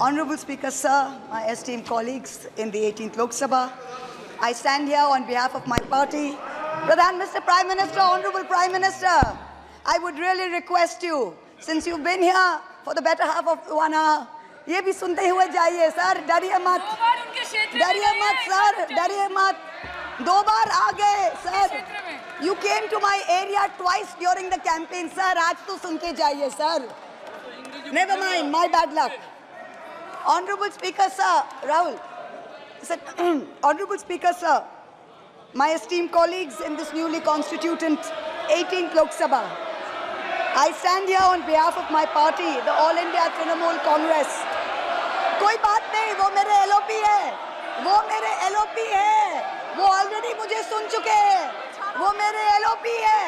Honorable Speaker, sir, my esteemed colleagues in the 18th Lok Sabha, I stand here on behalf of my party. Pradhan, Mr. Prime Minister, Honorable Prime Minister, I would really request you, since you've been here for the better half of 1 hour, ये भी सुनते हुए जाइए sir, डरिए मत, sir, डरिए मत, 2 बार आ गए sir. You came to my area twice during the campaign, sir. आज तो सुन के जाइए sir. Never mind, my bad luck. Honorable Speaker, sir, Rahul. Honorable Speaker, sir, my esteemed colleagues in this newly constituted 18th Lok Sabha, I stand here on behalf of my party, the All India Trinamool Congress. कोई बात नहीं, वो मेरे LOP है, वो मेरे LOP है, वो already मुझे सुन चुके हैं, वो मेरे LOP है.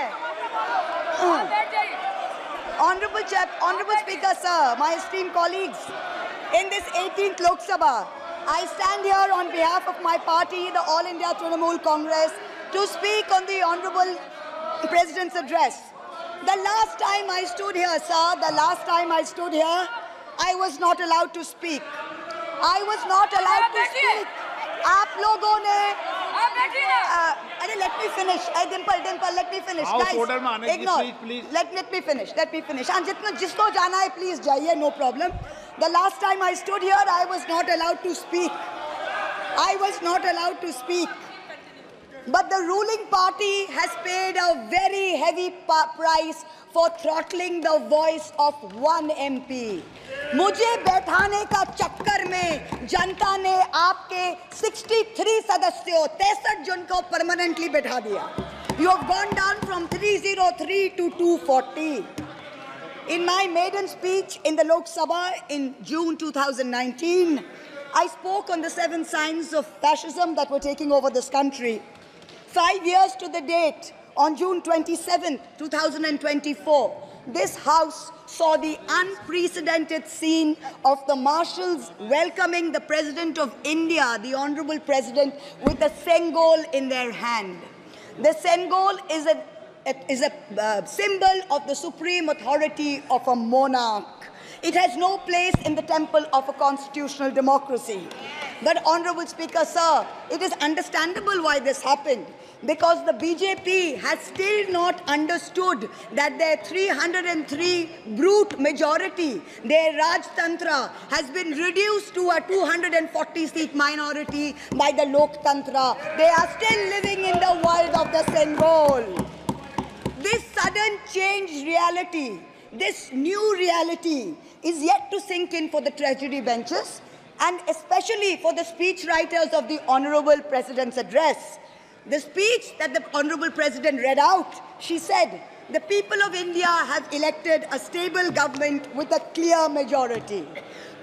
Honorable Speaker, sir, my esteemed colleagues, in this 18th Lok Sabha, I stand here on behalf of my party, the All India Trinamool Congress, to speak on the Honorable President's address. The last time I stood here, sir, I was not allowed to speak. I was not allowed to speak. आप लोगों ने let me finish. Dimple, let me finish. Guys, ignore. Please. Let me finish. And जिसको जाना है, please जाइए, no problem. The last time I stood here, I was not allowed to speak. But the ruling party has paid a very heavy price for throttling the voice of one MP. मुझे बैठाने का चक्कर में जनता ने आपके 63 सदस्यों 63 जन को परमानेंटली बैठा दिया. You have gone down from 303 to 240. In my maiden speech in the Lok Sabha in June 2019, I spoke on the 7 signs of fascism that were taking over this country. 5 years to the date, on June 27, 2024, this House saw the unprecedented scene of the marshals welcoming the President of India, the Honorable President, with a Sengol in their hand. The Sengol is a symbol of the supreme authority of a monarch. It has no place in the temple of a constitutional democracy. But, Honorable Speaker, sir, it is understandable why this happened. Because the BJP has still not understood that their 303 brute majority, their Rajtantra, has been reduced to a 240-seat minority by the Loktantra. They are still living in the world of the Sengol. This sudden changed reality, this new reality, is yet to sink in for the treasury benches and especially for the speechwriters of the Honorable President's address. The speech that the Honorable President read out, she said, the people of India have elected a stable government with a clear majority.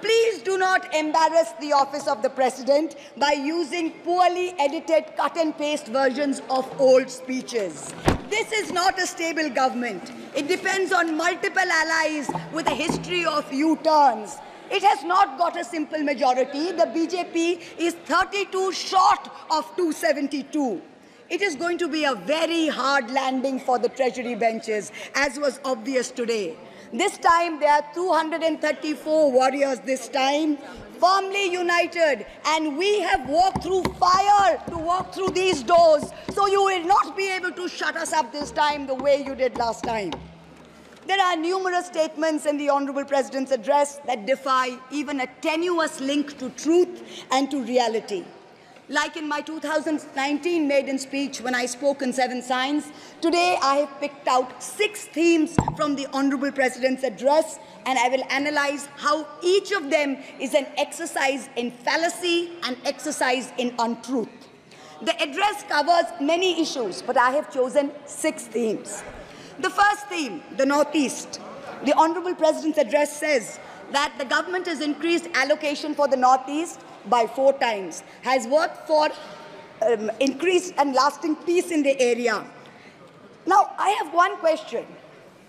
Please do not embarrass the office of the President by using poorly edited cut and paste versions of old speeches. This is not a stable government. It depends on multiple allies with a history of U-turns. It has not got a simple majority. The BJP is 32 short of 272. It is going to be a very hard landing for the treasury benches, as was obvious today. This time, there are 234 warriors this time, firmly united, and we have walked through fire to walk through these doors, so you will not be able to shut us up this time the way you did last time. There are numerous statements in the Honorable President's address that defy even a tenuous link to truth and to reality. Like in my 2019 maiden speech when I spoke on 7 signs, today I have picked out 6 themes from the Honorable President's address, and I will analyze how each of them is an exercise in fallacy and exercise in untruth. The address covers many issues, but I have chosen 6 themes. The first theme, the Northeast. The Honorable President's address says that the government has increased allocation for the Northeast by 4 times, has worked for increased and lasting peace in the area. Now, I have one question.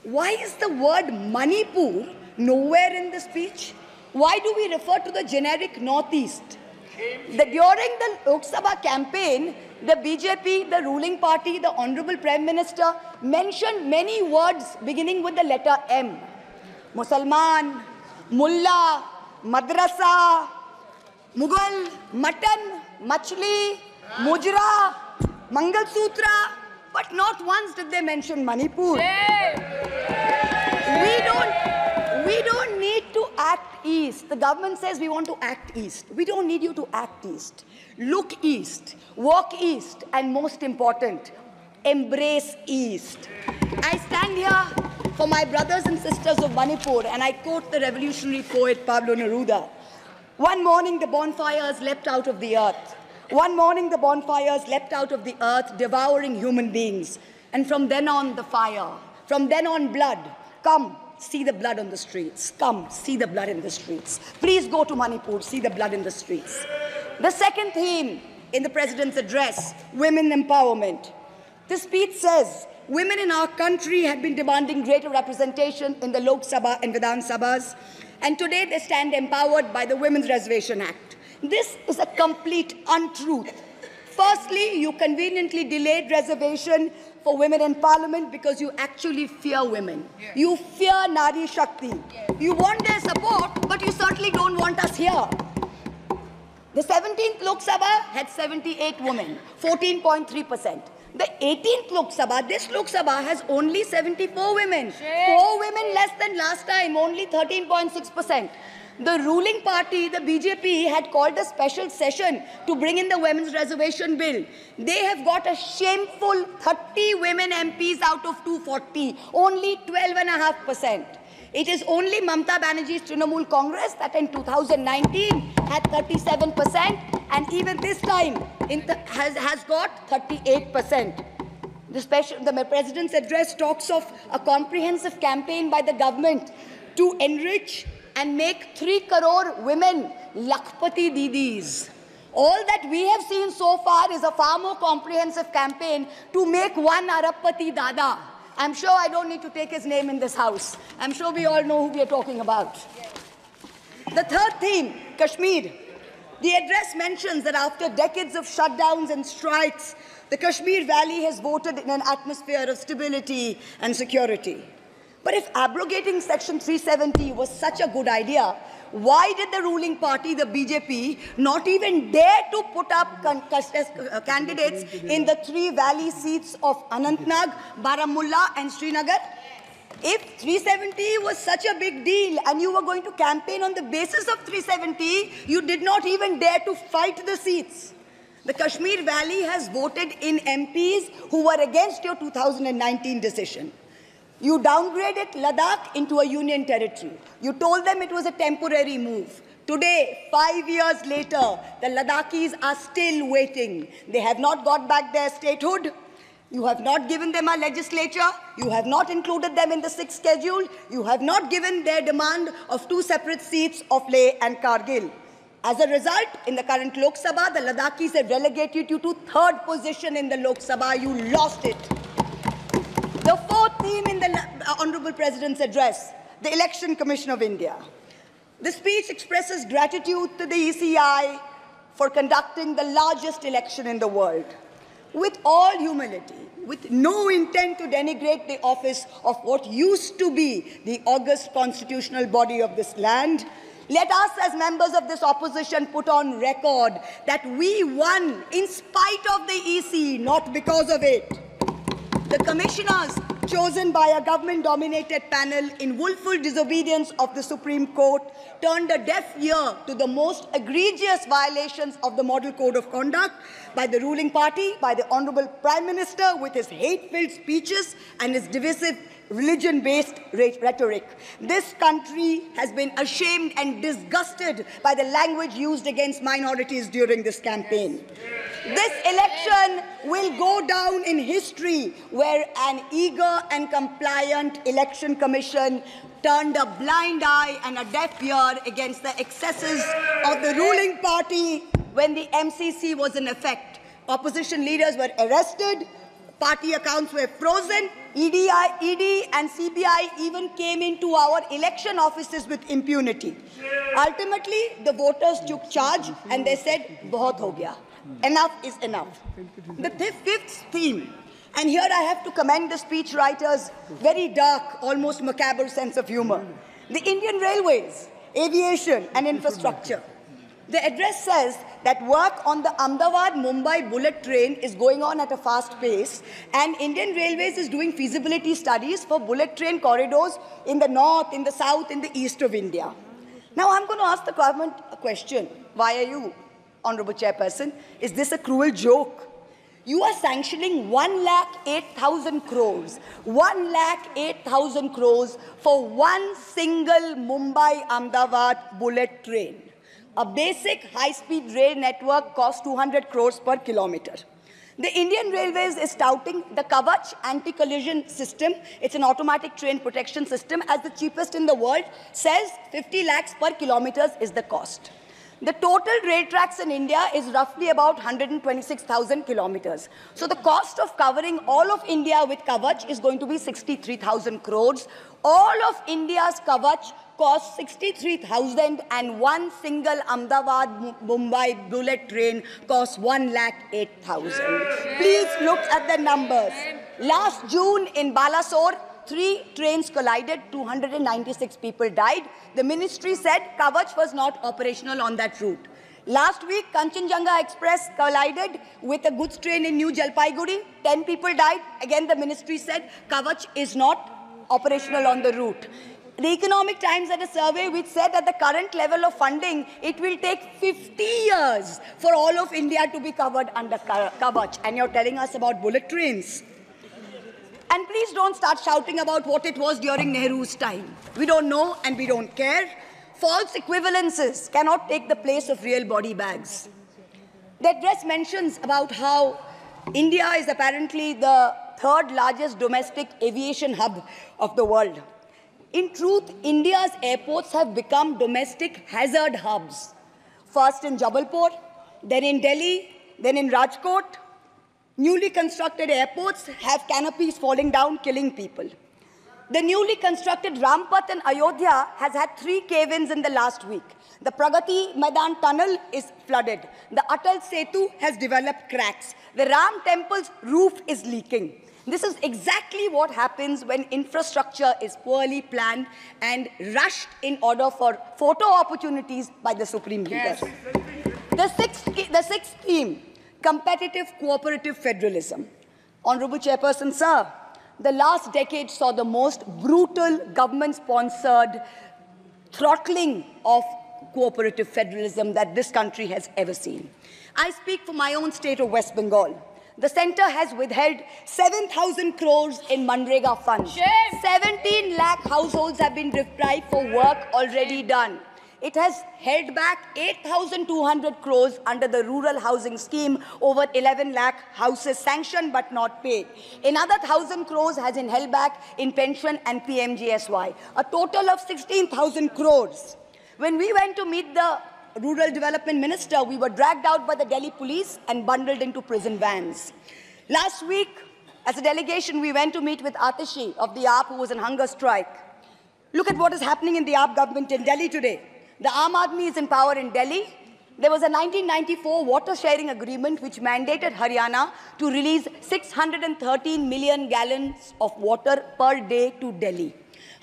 Why is the word Manipur nowhere in the speech? Why do we refer to the generic Northeast? During the Lok Sabha campaign, the BJP, the ruling party, the Honorable Prime Minister mentioned many words beginning with the letter M. Musalman, Mullah, madrasa, Mughal, mutton, machli, mujra, Mangal Sutra, but not once did they mention Manipur. We don't need to act east. The government says we want to act east. We don't need you to act east. Look east, walk east, and most important, embrace east. I stand here for my brothers and sisters of Manipur, and I quote the revolutionary poet Pablo Neruda. One morning the bonfires leapt out of the earth. One morning the bonfires leapt out of the earth, devouring human beings. And from then on the fire, from then on blood. Come, see the blood on the streets. Come, see the blood in the streets. Please go to Manipur, see the blood in the streets. The second theme in the President's address, women empowerment. The speech says, women in our country had been demanding greater representation in the Lok Sabha and Vidhan Sabhas, and today they stand empowered by the Women's Reservation Act. This is a complete untruth. Firstly, you conveniently delayed reservation for women in parliament because you actually fear women. Yes. You fear Nari Shakti. Yes. You want their support, but you certainly don't want us here. The 17th Lok Sabha had 78 women, 14.3%. The 18th Lok Sabha, this Lok Sabha has only 74 women. Yes. 4 women less than last time, only 13.6%. The ruling party, the BJP, had called a special session to bring in the Women's Reservation Bill. They have got a shameful 30 women MPs out of 240, only 12.5%. It is only Mamata Banerjee's Trinamool Congress that in 2019 had 37%, and even this time has got 38%. The President's address talks of a comprehensive campaign by the government to enrich and make 3 crore women Lakhpati Didis. All that we have seen so far is a far more comprehensive campaign to make 1 Arabpati Dada. I'm sure I don't need to take his name in this house. I'm sure we all know who we are talking about. The third theme, Kashmir. The address mentions that after decades of shutdowns and strikes, the Kashmir Valley has voted in an atmosphere of stability and security. But if abrogating Section 370 was such a good idea, why did the ruling party, the BJP, not even dare to put up candidates in the 3 valley seats of Anantnag, Baramulla and Srinagar? If 370 was such a big deal and you were going to campaign on the basis of 370, you did not even dare to fight the seats. The Kashmir Valley has voted in MPs who were against your 2019 decision. You downgraded Ladakh into a union territory. You told them it was a temporary move. Today, 5 years later, the Ladakhis are still waiting. They have not got back their statehood. You have not given them a legislature. You have not included them in the 6th schedule. You have not given their demand of 2 separate seats of Leh and Kargil. As a result, in the current Lok Sabha, the Ladakhis have relegated you to 3rd position in the Lok Sabha. You lost it. The 4th theme in the Honorable President's address, the Election Commission of India. The speech expresses gratitude to the ECI for conducting the largest election in the world. With all humility, with no intent to denigrate the office of what used to be the august constitutional body of this land, let us as members of this opposition put on record that we won in spite of the EC, not because of it. The commissioners chosen by a government-dominated panel in willful disobedience of the Supreme Court turned a deaf ear to the most egregious violations of the Model Code of Conduct by the ruling party, by the Honorable Prime Minister with his hate-filled speeches and his divisive religion-based rhetoric. This country has been ashamed and disgusted by the language used against minorities during this campaign. This election will go down in history where an eager and compliant election commission turned a blind eye and a deaf ear against the excesses of the ruling party when the MCC was in effect. Opposition leaders were arrested, party accounts were frozen, ED and CBI even came into our election offices with impunity. Ultimately, the voters took charge and they said, "Bahut ho gaya. Enough is enough." The 5th theme, and here I have to commend the speechwriter's very dark, almost macabre sense of humor. The Indian Railways aviation and infrastructure. The address says that work on the Ahmedabad-Mumbai bullet train is going on at a fast pace, and Indian Railways is doing feasibility studies for bullet train corridors in the north, in the south, in the east of India. Now I'm going to ask the government a question. Why are you, Honorable Chairperson? Is this a cruel joke? You are sanctioning 1,08,000 crores, 1,08,000 crores for one single Mumbai-Ahmedabad bullet train. A basic high-speed rail network costs 200 crores per kilometer. The Indian Railways is touting the Kavach anti-collision system. It's an automatic train protection system as the cheapest in the world, says 50 lakhs per kilometer is the cost. The total rail tracks in India is roughly about 126,000 kilometers. So the cost of covering all of India with Kavach is going to be 63,000 crores. All of India's Kavach costs 63,000, and one single Ahmedabad-Mumbai bullet train costs 1,08,000. Please look at the numbers. Last June in Balasore, 3 trains collided, 296 people died. The ministry said Kavach was not operational on that route. Last week, Kanchenjunga Express collided with a goods train in New Jalpaiguri. 10 people died. Again, the ministry said Kavach is not operational on the route. The Economic Times had a survey which said at the current level of funding, it will take 50 years for all of India to be covered under Kavach. And you're telling us about bullet trains. And please don't start shouting about what it was during Nehru's time. We don't know and we don't care. False equivalences cannot take the place of real body bags. The address mentions about how India is apparently the 3rd largest domestic aviation hub of the world. In truth, India's airports have become domestic hazard hubs. First in Jabalpur, then in Delhi, then in Rajkot. Newly constructed airports have canopies falling down, killing people. The newly constructed Rampat in Ayodhya has had 3 cave-ins in the last week. The Pragati Maidan tunnel is flooded. The Atal Setu has developed cracks. The Ram temple's roof is leaking. This is exactly what happens when infrastructure is poorly planned and rushed in order for photo opportunities by the Supreme Leader. Yes. The sixth theme, competitive cooperative federalism. Honorable Chairperson, sir, the last decade saw the most brutal government-sponsored throttling of cooperative federalism that this country has ever seen. I speak for my own state of West Bengal. The centre has withheld 7,000 crores in Manrega funds. 17 lakh households have been deprived for work already done. It has held back 8,200 crores under the rural housing scheme, over 11 lakh houses sanctioned but not paid. Another 1,000 crores has been held back in pension and PMGSY. A total of 16,000 crores. When we went to meet the Rural Development Minister, we were dragged out by the Delhi police and bundled into prison vans. Last week, as a delegation, we went to meet with Atishi of the AAP, who was on hunger strike. Look at what is happening in the AAP government in Delhi today. The Aam Aadmi is in power in Delhi. There was a 1994 water sharing agreement which mandated Haryana to release 613 million gallons of water per day to Delhi.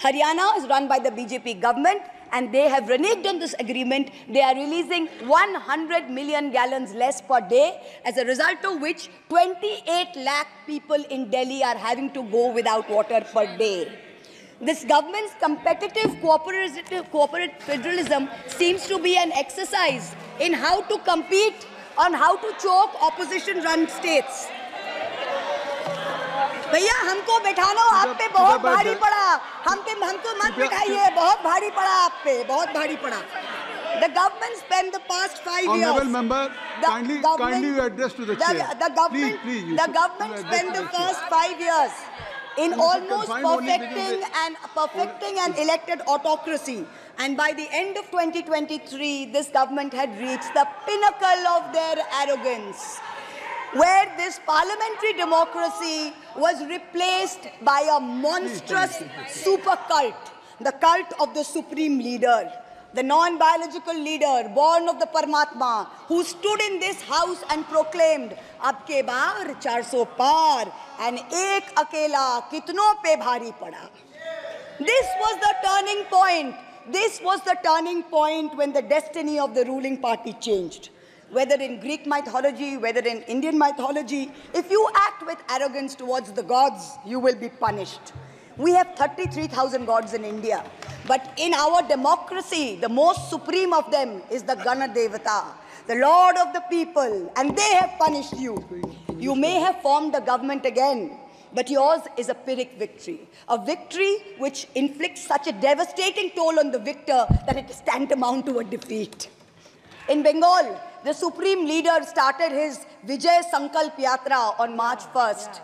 Haryana is run by the BJP government, and they have reneged on this agreement. They are releasing 100 million gallons less per day, as a result of which 28 lakh people in Delhi are having to go without water per day. This government's competitive cooperative federalism seems to be an exercise in how to compete on how to choke opposition-run states. भैया हमको बैठाना आप पे बहुत भारी पड़ा, हमको मत बैठाइए, बहुत भारी पड़ा आप पे, बहुत भारी पड़ा. The government spent the past 5 years. Honourable member, kindly you address to the chair. The government spent the first 5 years in almost perfecting an elected autocracy. And by the end of 2023, this government had reached the pinnacle of their arrogance, where this parliamentary democracy was replaced by a monstrous super cult, the cult of the supreme leader, the non-biological leader, born of the Paramatma, who stood in this house and proclaimed, "Ab ke baar 400 par, and ek akela kitno pe bhari pada." This was the turning point this was the turning point when the destiny of the ruling party changed. Whether in Greek mythology, whether in Indian mythology, if you act with arrogance towards the gods, you will be punished. We have 33,000 gods in India. But in our democracy, the most supreme of them is the Gana Devata, the Lord of the people, and they have punished you. You may have formed a government again, but yours is a Pyrrhic victory. A victory which inflicts such a devastating toll on the victor that it is tantamount to a defeat. In Bengal, the supreme leader started his Vijay Sankalp Yatra on March 1st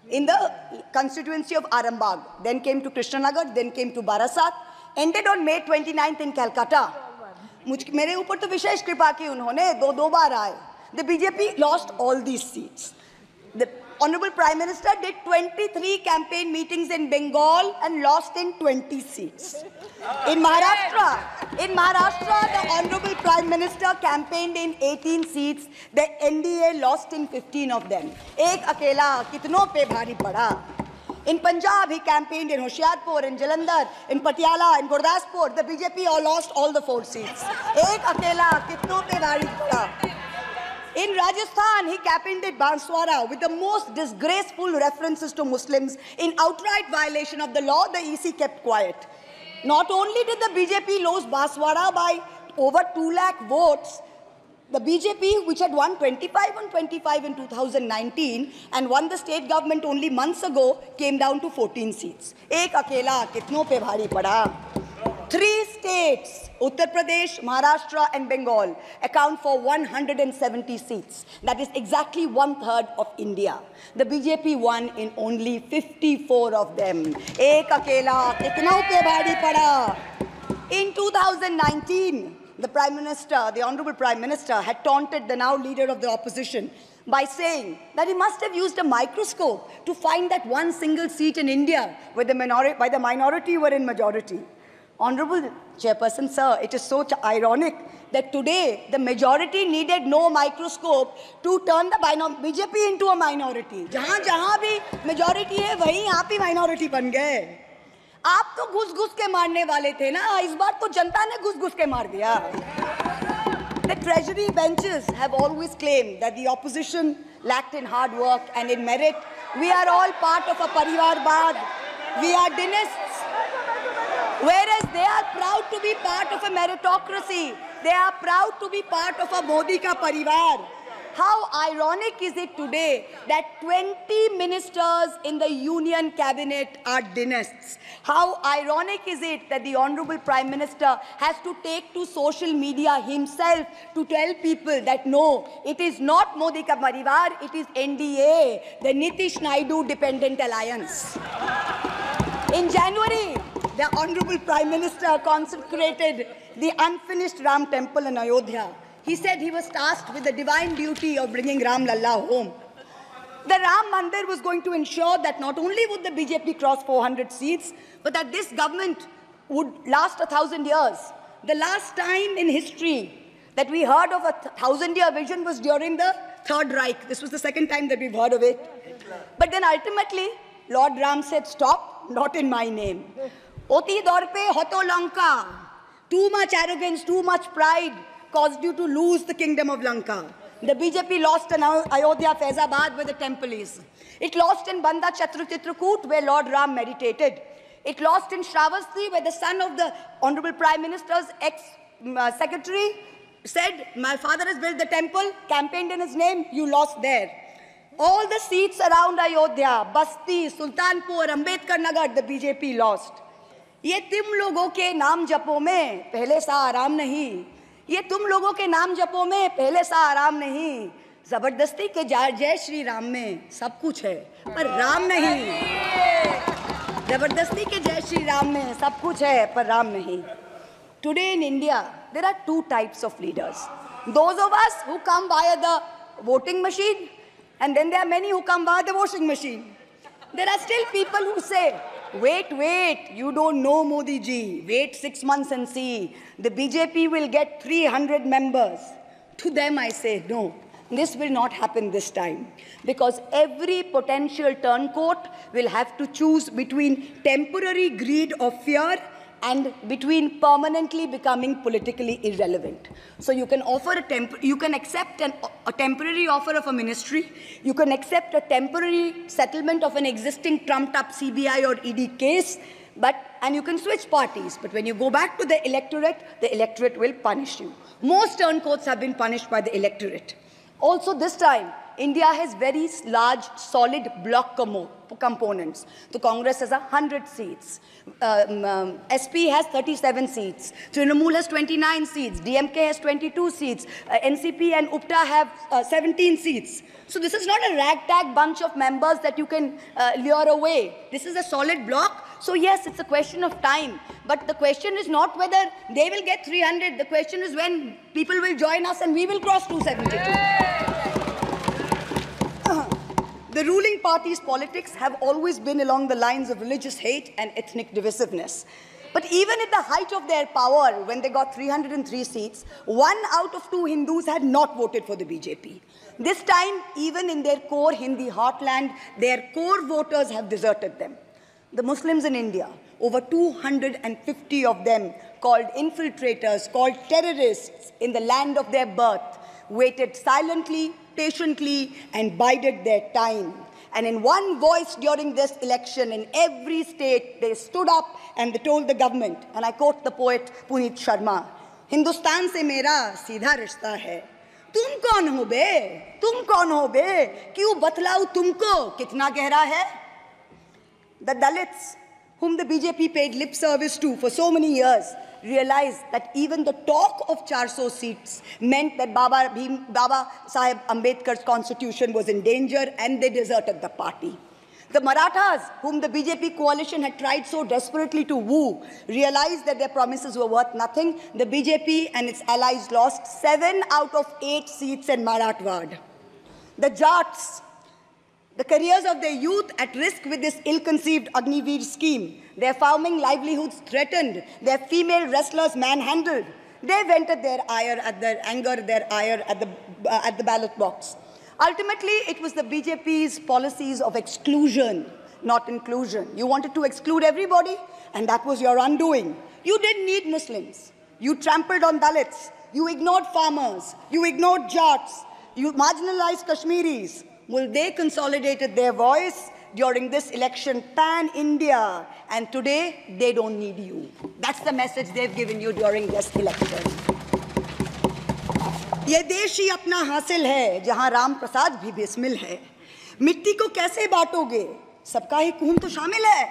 in the constituency of Arambagh, then came to Krishnanagar, then came to Barasat, ended on May 29th in Calcutta. मेरे ऊपर तो विशेष कृपा की उन्होंने दो बार आए. The BJP lost all these seats. The Honorable Prime Minister did 23 campaign meetings in Bengal and lost in 20 seats. In Maharashtra, the Honorable Prime Minister campaigned in 18 seats. The NDA lost in 15 of them. Ek akela kitno pe bhari pada. In Punjab, he campaigned in Hoshiarpur, in Jalandhar, in Patiala, in Gurdaspur. The BJP all lost all the 4 seats. Ek akela kitno pe bhari pada. In Rajasthan, he campaigned at Banswara with the most disgraceful references to Muslims. In outright violation of the law, the EC kept quiet. Not only did the BJP lose Banswara by over 2 lakh votes, the BJP, which had won 25 on 25 in 2019 and won the state government only months ago, came down to 14 seats. Ek akela kitno pe bhari pada. 3 states, Uttar Pradesh, Maharashtra and Bengal, account for 170 seats. That is exactly 1/3 of India. The BJP won in only 54 of them. Ek akela kitno pe bhari pada. In 2019, the Prime Minister, the Honorable Prime Minister, had taunted the now leader of the opposition by saying that he must have used a microscope to find that one single seat in India where the minority were in majority. Honorable Chairperson, sir, it is so ironic that today the majority needed no microscope to turn the BJP into a minority. जहाँ भी majority है, वहीं आप ही minority बन गए. आप तो घुस-घुस के मारने वाले थे ना, इस बार तो जनता ने घुस-घुस के मार दिया. The treasury benches have always claimed that the opposition lacked in hard work and in merit. We are all part of a Parivarvad. We are dynasts. Whereas they are proud to be part of a meritocracy. They are proud to be part of a Modi ka parivar. How ironic is it today that 20 ministers in the union cabinet are dynasts? How ironic is it that the Honorable Prime Minister has to take to social media himself to tell people that no, it is not Modi ka parivar, it is NDA, the Nitish Naidu Dependent Alliance. In January, the Honorable Prime Minister consecrated the unfinished Ram temple in Ayodhya. He said he was tasked with the divine duty of bringing Ram Lalla home. The Ram Mandir was going to ensure that not only would the BJP cross 400 seats, but that this government would last 1,000 years. The last time in history that we heard of a 1,000-year vision was during the Third Reich. This was the second time that we've heard of it. But then ultimately, Lord Ram said, stop, not in my name. Oti dorpe hoto Lanka. Too much arrogance, too much pride caused you to lose the kingdom of Lanka. The BJP lost in Ayodhya, Faizabad, where the temple is. It lost in Banda Chitrakoot, where Lord Ram meditated. It lost in Shravasti, where the son of the Honorable Prime Minister's ex-secretary said, my father has built the temple, campaigned in his name, you lost there. All the seats around Ayodhya, Basti, Sultanpur, Ambedkar Nagar, the BJP lost. ये तुम लोगों के नाम जपों में पहले सा आराम नहीं. ये तुम लोगों के नाम जपों में पहले सा आराम नहीं. जबरदस्ती के जय श्री राम में सब कुछ है, पर राम नहीं. जबरदस्ती के जय श्री राम में सब कुछ है, पर राम नहीं. Today in India, there are 2 types of leaders. Those of us who come via the voting machine, and then there are many who come via the washing machine. There are still people who say, wait, you don't know Modi ji. Wait 6 months and see. The BJP will get 300 members. To them I say, no, this will not happen this time. Because every potential turncoat will have to choose between temporary greed of fear and between permanently becoming politically irrelevant. So you can offer you can accept a temporary offer of a ministry, you can accept a temporary settlement of an existing trumped-up CBI or ED case, and you can switch parties. But when you go back to the electorate will punish you. Most turncoats have been punished by the electorate. Also this time, India has very large, solid bloc components. The Congress has 100 seats. SP has 37 seats. Trinamool has 29 seats. DMK has 22 seats. NCP and UPTA have 17 seats. So this is not a ragtag bunch of members that you can lure away. This is a solid bloc. So yes, it's a question of time. But the question is not whether they will get 300. The question is when people will join us and we will cross 272. The ruling party's politics have always been along the lines of religious hate and ethnic divisiveness. But even at the height of their power, when they got 303 seats, 1 out of 2 Hindus had not voted for the BJP. This time, even in their core Hindi heartland, their core voters have deserted them. The Muslims in India, over 250 of them, called infiltrators, called terrorists in the land of their birth, waited silently, patiently, and bided their time. And in one voice during this election, in every state, they stood up and they told the government, and I quote the poet Puneet Sharma, "Hindustan se mera seedha rishta hai. Tum kaun ho be? Tum kaun ho be? Kyun batlaau tumko? Kitna gehra hai?" The Dalits, whom the BJP paid lip service to for so many years, realized that even the talk of 400 seats meant that Baba Sahib Ambedkar's constitution was in danger, and they deserted the party. The Marathas, whom the BJP coalition had tried so desperately to woo, realized that their promises were worth nothing. The BJP and its allies lost 7 out of 8 seats in Marathwad. The Jats, the careers of their youth at risk with this ill-conceived Agniveer scheme, their farming livelihoods threatened, their female wrestlers manhandled. They vented their ire at the ballot box. Ultimately, it was the BJP's policies of exclusion, not inclusion. You wanted to exclude everybody, and that was your undoing. You didn't need Muslims. You trampled on Dalits. You ignored farmers. You ignored Jats. You marginalized Kashmiris. Well, they consolidated their voice during this election pan-India, and today they don't need you. That's the message they've given you during this election. ये देश ही अपना हासिल है जहां राम प्रसाद भी बिस्मिल है. मिट्टी को कैसे बांटोगे? सबका ही खून तो शामिल है.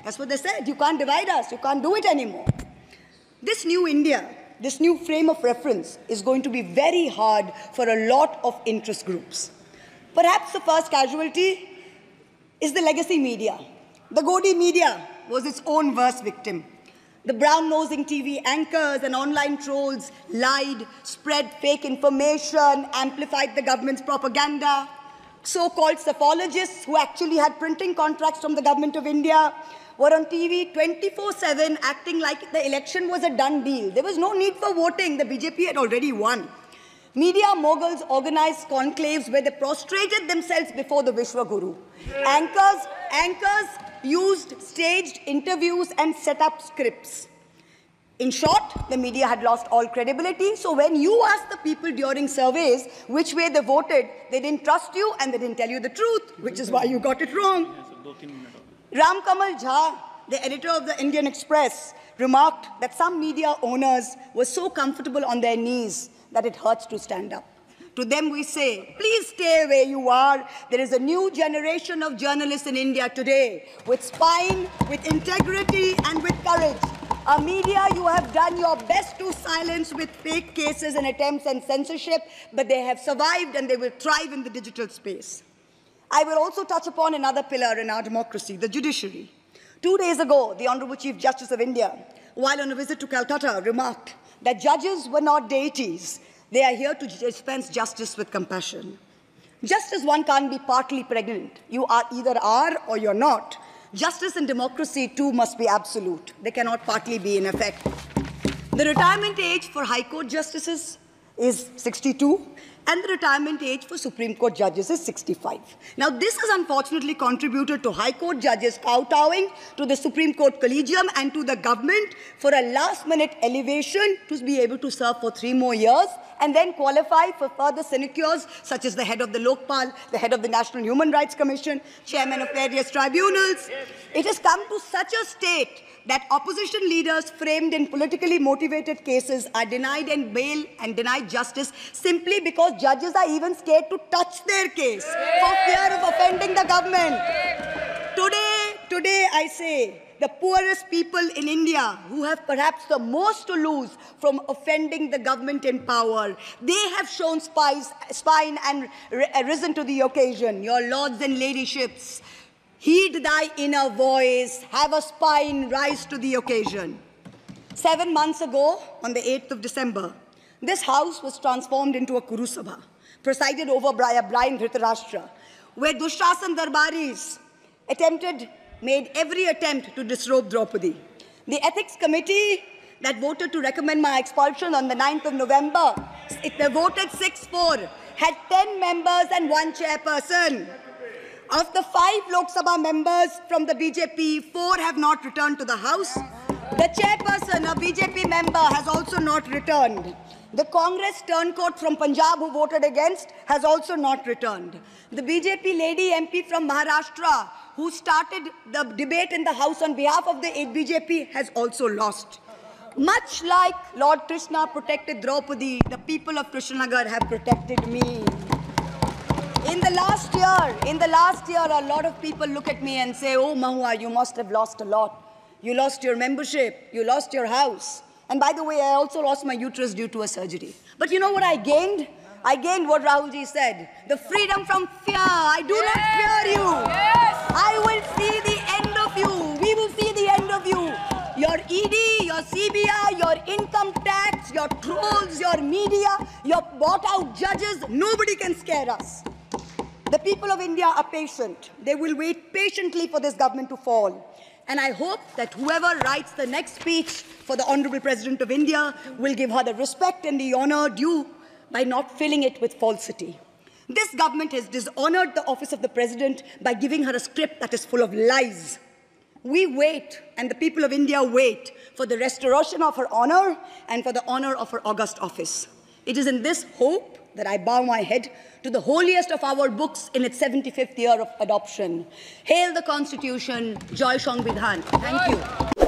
That's what they said. You can't divide us. You can't do it anymore. This new India, this new frame of reference is going to be very hard for a lot of interest groups. Perhaps the first casualty is the legacy media. The Godi media was its own worst victim. The brown-nosing TV anchors and online trolls lied, spread fake information, amplified the government's propaganda. So-called psephologists who actually had printing contracts from the government of India were on TV 24/7 acting like the election was a done deal. There was no need for voting. The BJP had already won. Media moguls organized conclaves where they prostrated themselves before the Vishwa Guru. Anchors used staged interviews and set up scripts. In short, the media had lost all credibility. So when you asked the people during surveys which way they voted, they didn't trust you and they didn't tell you the truth, which is why you got it wrong. Ram Kamal Jha, the editor of the Indian Express, remarked that some media owners were so comfortable on their knees that it hurts to stand up. To them we say, please stay where you are. There is a new generation of journalists in India today with spine, with integrity, and with courage. A media you have done your best to silence with fake cases and attempts and censorship, but they have survived and they will thrive in the digital space. I will also touch upon another pillar in our democracy, the judiciary. 2 days ago, the Honorable Chief Justice of India, while on a visit to Calcutta, remarked that judges were not deities. They are here to dispense justice with compassion. Just as one can't be partly pregnant, you either are or you're not, justice and democracy too must be absolute. They cannot partly be in effect. The retirement age for High Court justices is 62. and the retirement age for Supreme Court judges is 65. Now, this has unfortunately contributed to High Court judges kowtowing to the Supreme Court Collegium and to the government for a last-minute elevation to be able to serve for 3 more years and then qualify for further sinecures, such as the head of the Lokpal, the head of the National Human Rights Commission, chairman of various tribunals. It has come to such a state that opposition leaders framed in politically motivated cases are denied in bail and denied justice simply because judges are even scared to touch their case for fear of offending the government. Today I say, the poorest people in India who have perhaps the most to lose from offending the government in power, they have shown spine and risen to the occasion. Your lords and ladyships, heed thy inner voice, have a spine, rise to the occasion. 7 months ago, on the 8th of December, this house was transformed into a Kuru Sabha, presided over by a blind Dhritarashtra, where Dushrasan Darbaris made every attempt to disrobe Draupadi. The Ethics Committee that voted to recommend my expulsion on the 9th of November, they voted 6-4, had 10 members and 1 chairperson. Of the 5 Lok Sabha members from the BJP, 4 have not returned to the House. The chairperson, a BJP member, has also not returned. The Congress turncoat from Punjab who voted against has also not returned. The BJP lady MP from Maharashtra who started the debate in the House on behalf of the BJP has also lost. Much like Lord Krishna protected Draupadi, the people of Krishnanagar have protected me. In the last year, a lot of people look at me and say, oh, Mahua, you must have lost a lot. You lost your membership, you lost your house. And by the way, I also lost my uterus due to a surgery. But you know what I gained? I gained what Rahulji said, the freedom from fear. I do not fear you. I will see the end of you. We will see the end of you. Your ED, your CBI, your income tax, your trolls, your media, your bought-out judges, nobody can scare us. The people of India are patient. They will wait patiently for this government to fall. And I hope that whoever writes the next speech for the Honorable President of India will give her the respect and the honor due by not filling it with falsity. This government has dishonored the office of the President by giving her a script that is full of lies. We wait, and the people of India wait, for the restoration of her honor and for the honor of her august office. It is in this hope that I bow my head to the holiest of our books in its 75th year of adoption. Hail the Constitution, Joy Sangvidhan. Thank you.